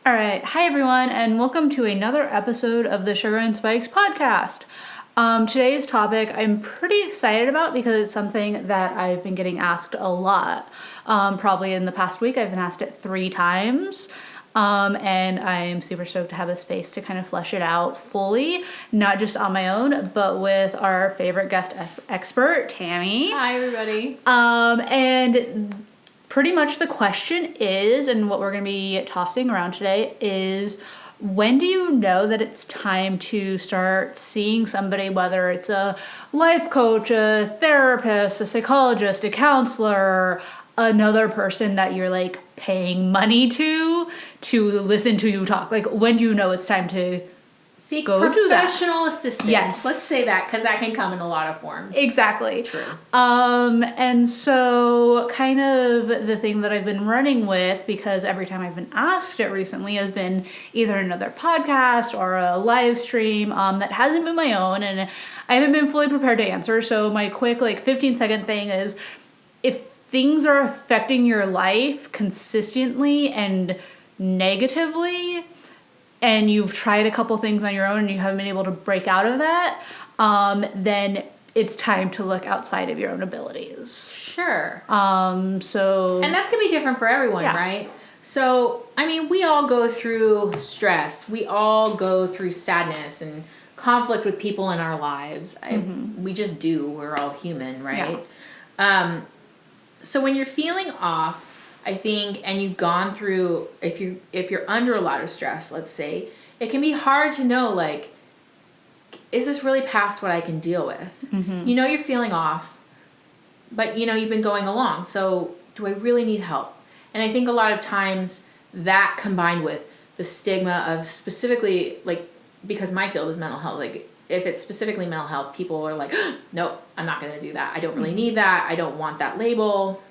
All right. Hi, everyone, and welcome to another episode of the Sugar and Spikes podcast. Today's topic I'm pretty excited about because it's something that I've been getting asked a lot. Probably in the past week, I've been asked it 3 times. And I'm super stoked to have a space to kind of flesh it out fully, not just on my own, but with our favorite guest expert, Tammy. Hi, everybody. And pretty much the question is, and what we're going to be tossing around today is, when do you know that it's time to start seeing somebody, whether it's a life coach, a therapist, a psychologist, a counselor, another person that you're like paying money to listen to you talk? Like, when do you know it's time to seek go do that? Professional assistance. Yes. Let's say that, because that can come in a lot of forms. Exactly. True. And so kind of the thing that I've been running with, because every time I've been asked it recently, has been either another podcast or a live stream that hasn't been my own, and I haven't been fully prepared to answer. So my quick 15-second thing is, if things are affecting your life consistently and negatively, and you've tried a couple things on your own and you haven't been able to break out of that, then it's time to look outside of your own abilities. Sure. And that's going to be different for everyone, yeah. Right? So, I mean, we all go through stress. We all go through sadness and conflict with people in our lives. We just do. We're all human, right? Yeah. So when you're feeling off, I think, and you've gone through, if you're under a lot of stress, let's say, it can be hard to know, like, is this really past what I can deal with? Mm-hmm. You know you're feeling off, but you've been going along. So do I really need help? And I think a lot of times that combined with the stigma of specifically, like, because my field is mental health, like, if it's specifically mental health, people are like, nope, I'm not going to do that. I don't really need that. I don't want that label.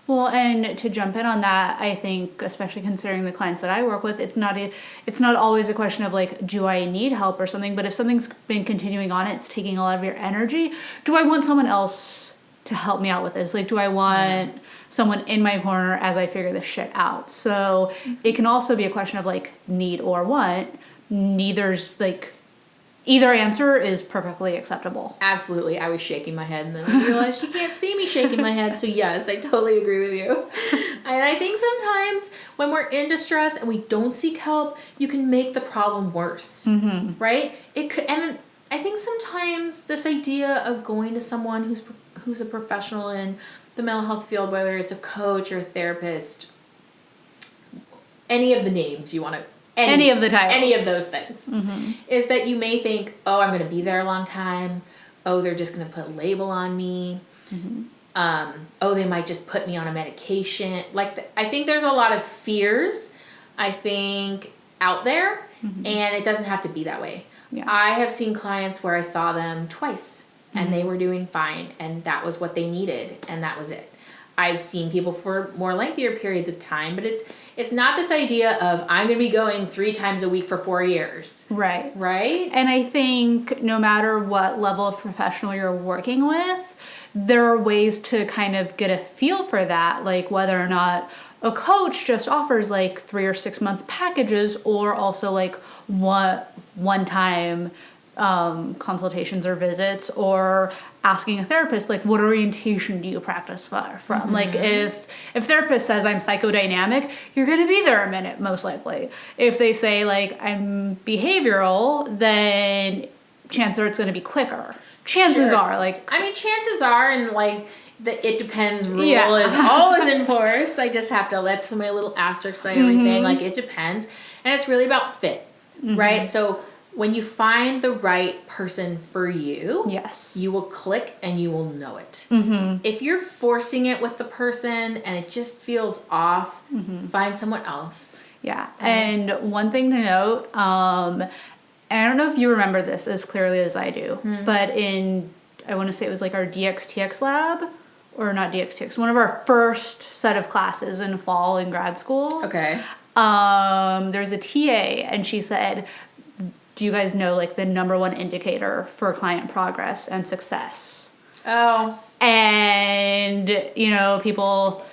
Well, and to jump in on that, I think, especially considering the clients that I work with, it's not always a question of like, do I need help or something? But if something's been continuing on, it's taking a lot of your energy. Do I want someone else to help me out with this? Like, do I want someone in my corner as I figure this shit out? So it can also be a question of like need or want. Either answer is perfectly acceptable. Absolutely. I was shaking my head and then I realized you can't see me shaking my head. So yes, I totally agree with you. And I think sometimes when we're in distress and we don't seek help, you can make the problem worse, right? And I think sometimes this idea of going to someone who's a professional in the mental health field, whether it's a coach or a therapist, any of the names you want to, any of the titles. Any of those things. Is that you may think, oh, I'm going to be there a long time. Oh, they're just going to put a label on me. Oh, they might just put me on a medication. I think there's a lot of fears, out there, and it doesn't have to be that way. Yeah. I have seen clients where I saw them twice, and they were doing fine, and that was what they needed, and that was it. I've seen people for more lengthier periods of time, but it's not this idea of I'm going to be going 3 times a week for 4 years. Right. Right? And I think no matter what level of professional you're working with, there are ways to kind of get a feel for that, like whether or not a coach just offers like 3 or 6 month packages, or also like one time consultations or visits, or asking a therapist, like, what orientation do you practice from? Like, if therapist says I'm psychodynamic, you're going to be there a minute, most likely. If they say, like, I'm behavioral, then chances are it's going to be quicker. Chances are, and, like, the it depends rule is always in force. I just have to let my little asterisks by everything. Like, it depends. And it's really about fit, right? So when you find the right person for you, you will click and you will know it. If you're forcing it with the person and it just feels off, find someone else. Yeah. And one thing to note, and I don't know if you remember this as clearly as I do, but I want to say it was like our DXTX lab, or not DXTX, one of our first set of classes in fall in grad school. Okay. There's a TA, and she said, do you guys know, like, the number one indicator for client progress and success? Oh. And, people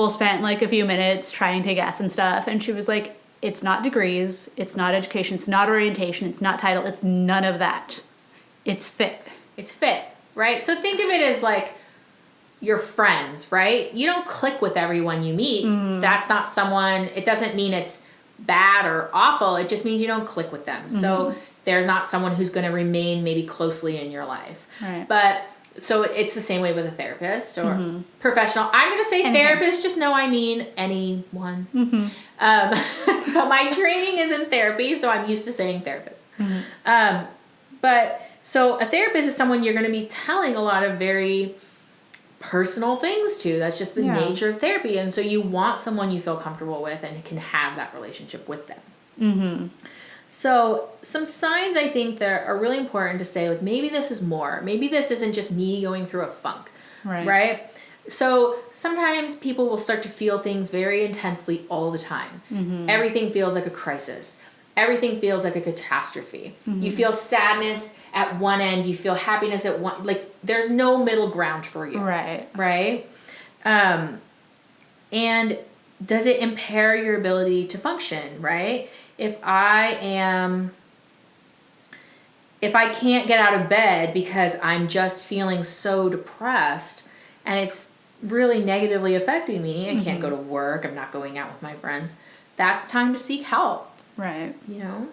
spent, like, a few minutes trying to guess and stuff. And she was like, It's not degrees, it's not education, it's not orientation, it's not title, it's none of that. It's fit. It's fit, right? So think of it as like your friends, right? You don't click with everyone you meet. That's not someone, it doesn't mean it's bad or awful. It just means you don't click with them. So there's not someone who's going to remain maybe closely in your life. Right. But so it's the same way with a therapist or professional. I'm going to say therapist, just know I mean anyone. But my training is in therapy, so I'm used to saying therapist. But so a therapist is someone you're going to be telling a lot of very personal things to. That's just the nature of therapy. And so you want someone you feel comfortable with and can have that relationship with them. So some signs I think that are really important to say, like, maybe this is more. Maybe this isn't just me going through a funk, right? So sometimes people will start to feel things very intensely all the time. Everything feels like a crisis. Everything feels like a catastrophe. You feel sadness at one end. You feel happiness at one. Like, there's no middle ground for you. Right? And does it impair your ability to function, right? If I can't get out of bed because I'm just feeling so depressed and it's really negatively affecting me, I can't go to work, I'm not going out with my friends, that's time to seek help. Right. You know?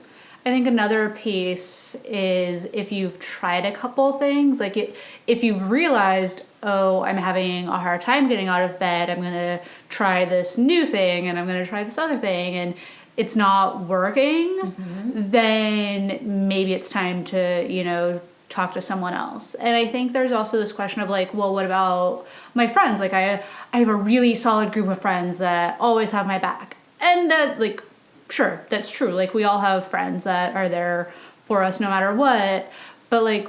I think another piece is if you've tried a couple things, like if you've realized, oh, I'm having a hard time getting out of bed, I'm going to try this new thing and I'm going to try this other thing, and it's not working, then maybe it's time to, talk to someone else. And I think there's also this question of like, well, what about my friends? Like I have a really solid group of friends that always have my back. And that, like, sure, that's true. Like, we all have friends that are there for us no matter what. But, like,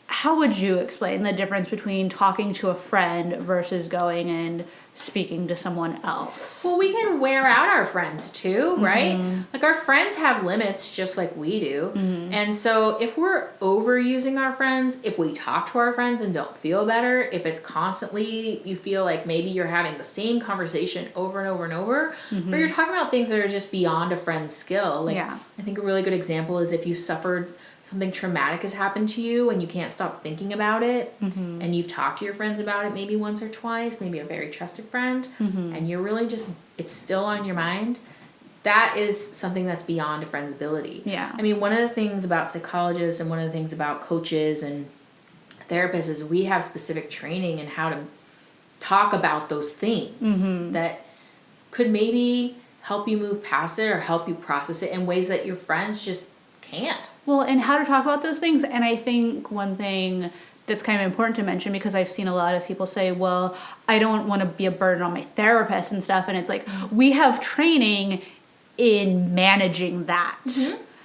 how would you explain the difference between talking to a friend versus going and speaking to someone else? Well, we can wear out our friends too, right? Like, our friends have limits just like we do. And so if we're overusing our friends, if we talk to our friends and don't feel better, if it's constantly, you feel like maybe you're having the same conversation over and over and over, or you're talking about things that are just beyond a friend's skill. Like, I think a really good example is if you suffered something traumatic has happened to you and you can't stop thinking about it, and you've talked to your friends about it maybe once or twice, maybe a very trusted friend, and you're really just, it's still on your mind, that is something that's beyond a friend's ability. I mean, one of the things about psychologists and one of the things about coaches and therapists is we have specific training in how to talk about those things that could maybe help you move past it or help you process it in ways that your friends just can't. Well, and how to talk about those things. And I think one thing that's kind of important to mention, because I've seen a lot of people say, well, I don't want to be a burden on my therapist and stuff. And it's like, we have training in managing that.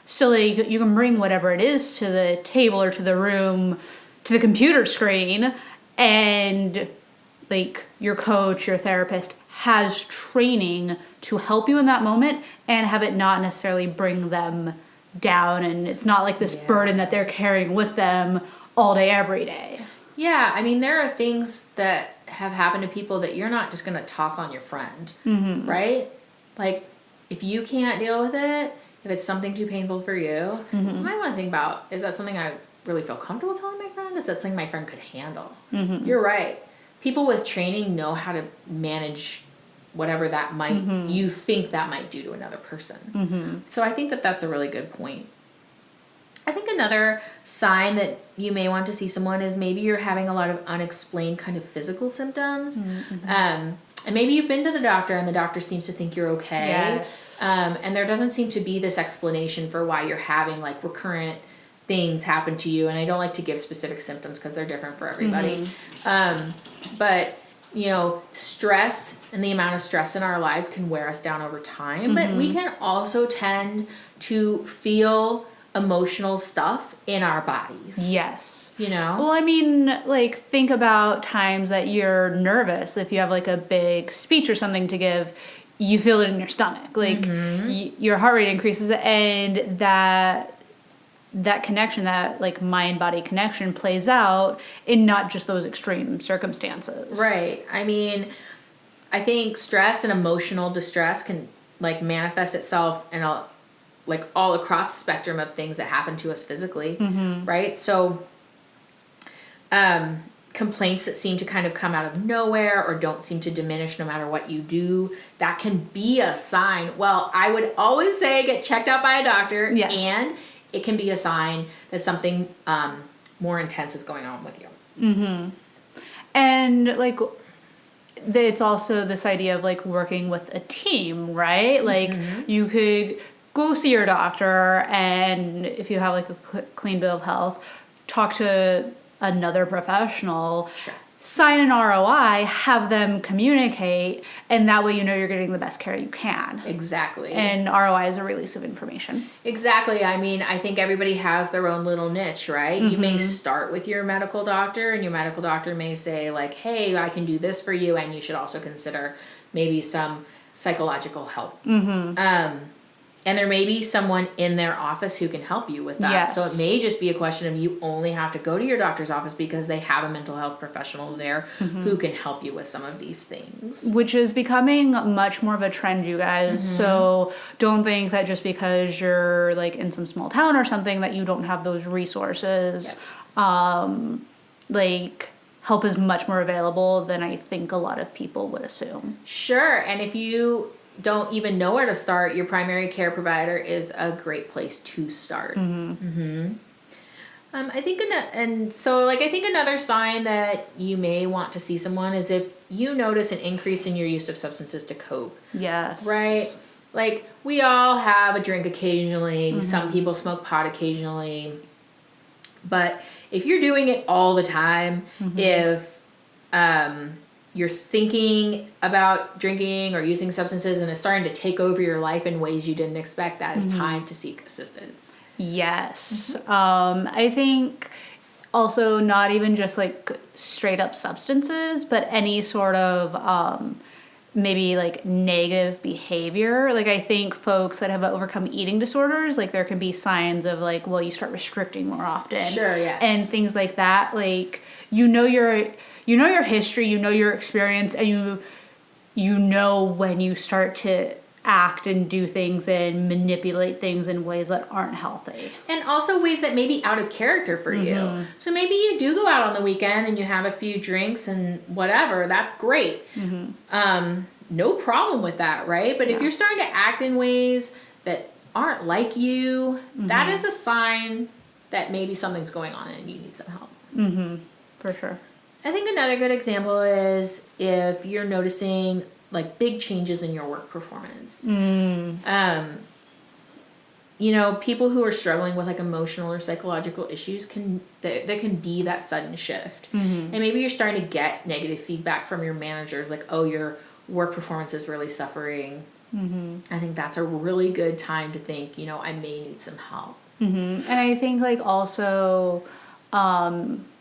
So like, you can bring whatever it is to the table or to the room, to the computer screen, and like your coach, your therapist has training to help you in that moment and have it not necessarily bring them down, and it's not like this burden that they're carrying with them all day every day. I mean, there are things that have happened to people that you're not just going to toss on your friend, right? Like, if you can't deal with it, if it's something too painful for you, you might want to think about, is that something I really feel comfortable telling my friend? Is that something my friend could handle? You're right. People with training know how to manage whatever that might, you think that might do to another person. So I think that that's a really good point. I think another sign that you may want to see someone is maybe you're having a lot of unexplained kind of physical symptoms. And maybe you've been to the doctor and the doctor seems to think you're okay. And there doesn't seem to be this explanation for why you're having like recurrent things happen to you. And I don't like to give specific symptoms because they're different for everybody. But stress and the amount of stress in our lives can wear us down over time, but we can also tend to feel emotional stuff in our bodies. Well, I mean, like, think about times that you're nervous. If you have like a big speech or something to give, you feel it in your stomach. Like, your heart rate increases, and that connection, that like mind-body connection plays out in not just those extreme circumstances. Right. I mean, I think stress and emotional distress can like manifest itself in a, like all across the spectrum of things that happen to us physically, right? So complaints that seem to kind of come out of nowhere or don't seem to diminish no matter what you do, that can be a sign. Well, I would always say get checked out by a doctor. Yes. And it can be a sign that something more intense is going on with you. And like it's also this idea of like working with a team, right? Like you could go see your doctor, and if you have like a clean bill of health, talk to another professional, Sure. sign an ROI, have them communicate, and that way you know you're getting the best care you can. Exactly. And ROI is a release of information. Exactly. I mean, I think everybody has their own little niche, right? You may start with your medical doctor, and your medical doctor may say like, hey, I can do this for you, and you should also consider maybe some psychological help. And there may be someone in their office who can help you with that. Yes. So it may just be a question of you only have to go to your doctor's office because they have a mental health professional there who can help you with some of these things. Which is becoming much more of a trend, you guys. So don't think that just because you're like in some small town or something that you don't have those resources. Yep. Like help is much more available than I think a lot of people would assume. Sure. And if you don't even know where to start, your primary care provider is a great place to start. I think, I think another sign that you may want to see someone is if you notice an increase in your use of substances to cope. Yes. Right? Like, we all have a drink occasionally. Some people smoke pot occasionally. But if you're doing it all the time, if you're thinking about drinking or using substances and it's starting to take over your life in ways you didn't expect, that is time to seek assistance. Yes. I think also not even just like straight up substances, but any sort of maybe like negative behavior. Like I think folks that have overcome eating disorders, like there can be signs of like, well, you start restricting more often. Sure, yes. And things like that. Like you know your history, you know your experience, and you know when you start to act and do things and manipulate things in ways that aren't healthy. And also ways that may be out of character for you. So maybe you do go out on the weekend and you have a few drinks and whatever, that's great. No problem with that, right? But if you're starting to act in ways that aren't like you, that is a sign that maybe something's going on and you need some help. For sure. I think another good example is if you're noticing like big changes in your work performance. You know, people who are struggling with like emotional or psychological issues there can be that sudden shift. And maybe you're starting to get negative feedback from your managers like, oh, your work performance is really suffering. I think that's a really good time to think, you know, I may need some help. And I think like also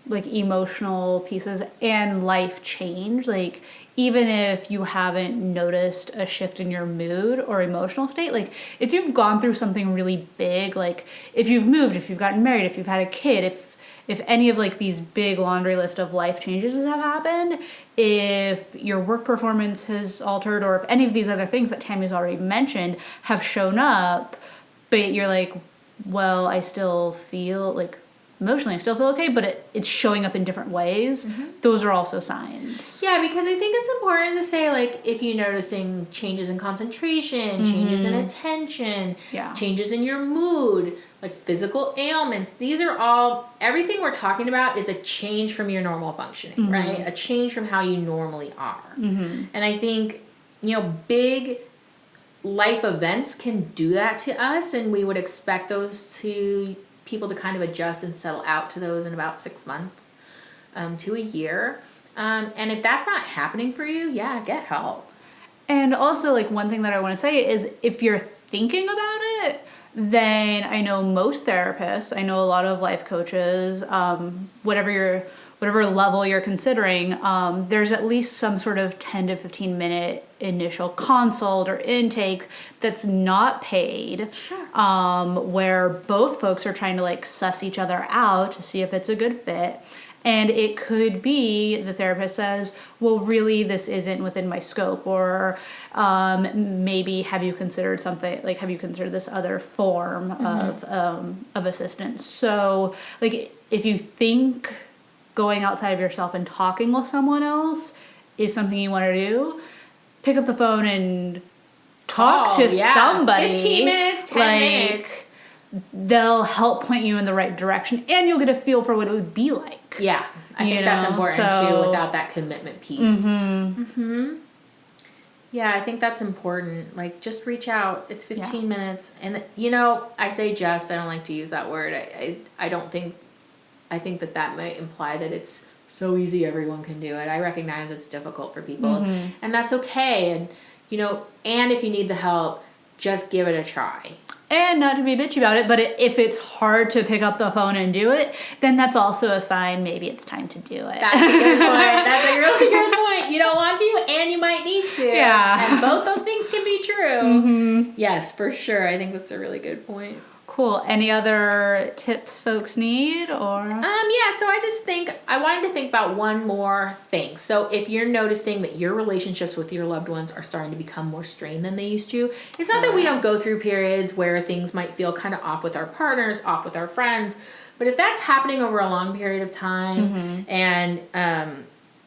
like emotional pieces and life change, like even if you haven't noticed a shift in your mood or emotional state, like if you've gone through something really big, like if you've moved, if you've gotten married, if you've had a kid, if any of like these big laundry list of life changes have happened, if your work performance has altered, or if any of these other things that Tammy's already mentioned have shown up, but you're like, well, I still feel like emotionally I still feel okay, but it's showing up in different ways. Those are also signs. Yeah, because I think it's important to say, like, if you're noticing changes in concentration, changes in attention, changes in your mood, like physical ailments, these are all, everything we're talking about is a change from your normal functioning, right? A change from how you normally are. And I think, you know, big life events can do that to us, and we would expect those people to kind of adjust and settle out to those in about 6 months to a year. And if that's not happening for you, get help. And also, like, one thing that I want to say is if you're thinking about it, then I know most therapists, I know a lot of life coaches, whatever level you're considering, there's at least some sort of 10 to 15 minute initial consult or intake that's not paid. Sure. Where both folks are trying to like suss each other out to see if it's a good fit. And it could be the therapist says, well, really, this isn't within my scope, or maybe have you considered something, like, have you considered this other form of assistance? So, like, if you think going outside of yourself and talking with someone else is something you want to do, pick up the phone and talk to somebody. 15 minutes, 10 minutes. They'll help point you in the right direction, and you'll get a feel for what it would be like. Yeah, I think that's important too, without that commitment piece. Yeah, I think that's important. Like, just reach out. It's 15 minutes. And, I say just, I don't like to use that word. I don't think, I think that might imply that it's so easy everyone can do it. I recognize it's difficult for people, and that's okay. And, and if you need the help, just give it a try. And not to be bitchy about it, but if it's hard to pick up the phone and do it, then that's also a sign maybe it's time to do it. That's a good point. That's a really good point. You don't want to, and you might need to. Yeah. And both those things can be true. Yes, for sure. I think that's a really good point. Cool. Any other tips folks need, or? Yeah, so I just think, I wanted to think about one more thing. So if you're noticing that your relationships with your loved ones are starting to become more strained than they used to, it's not that we don't go through periods where things might feel kind of off with our partners, off with our friends, but if that's happening over a long period of time, and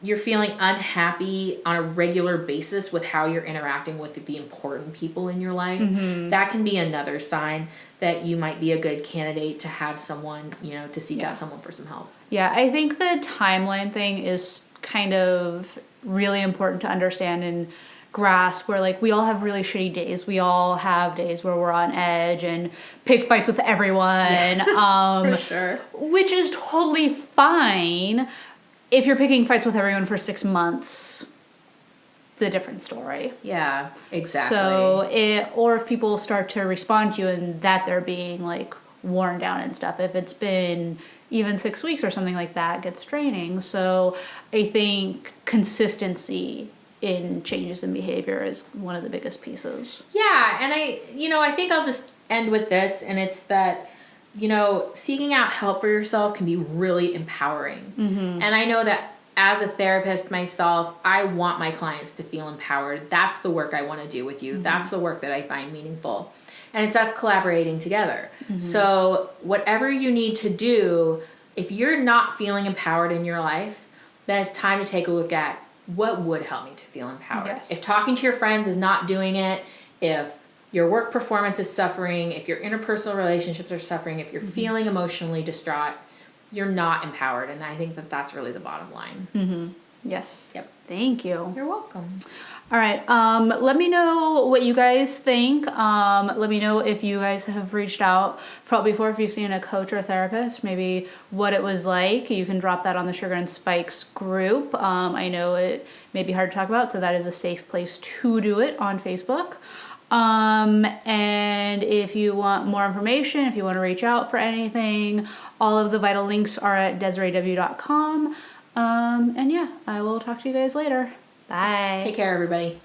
you're feeling unhappy on a regular basis with how you're interacting with the important people in your life, that can be another sign that you might be a good candidate to have someone, to seek out someone for some help. Yeah, I think the timeline thing is kind of really important to understand and grasp, where, like, we all have really shitty days. We all have days where we're on edge and pick fights with everyone. Yes, for sure. Which is totally fine. If you're picking fights with everyone for 6 months, it's a different story. Yeah, exactly. So, or if people start to respond to you and that they're being, like, worn down and stuff, if it's been even 6 weeks or something like that, gets draining. So I think consistency in changes in behavior is one of the biggest pieces. Yeah, and I think I'll just end with this, and it's that, seeking out help for yourself can be really empowering. And I know that as a therapist myself, I want my clients to feel empowered. That's the work I want to do with you. That's the work that I find meaningful. And it's us collaborating together. So whatever you need to do, if you're not feeling empowered in your life, then it's time to take a look at what would help me to feel empowered. Yes. If talking to your friends is not doing it, if your work performance is suffering, if your interpersonal relationships are suffering, if you're feeling emotionally distraught, you're not empowered. And I think that that's really the bottom line. Yes. Yep. Thank you. You're welcome. All right. Let me know what you guys think. Let me know if you guys have reached out before, if you've seen a coach or a therapist, maybe what it was like. You can drop that on the Sugar and Spikes group. I know it may be hard to talk about, so that is a safe place to do it on Facebook. And if you want more information, if you want to reach out for anything, all of the vital links are at DesireeW.com. And yeah, I will talk to you guys later. Bye. Take care, everybody.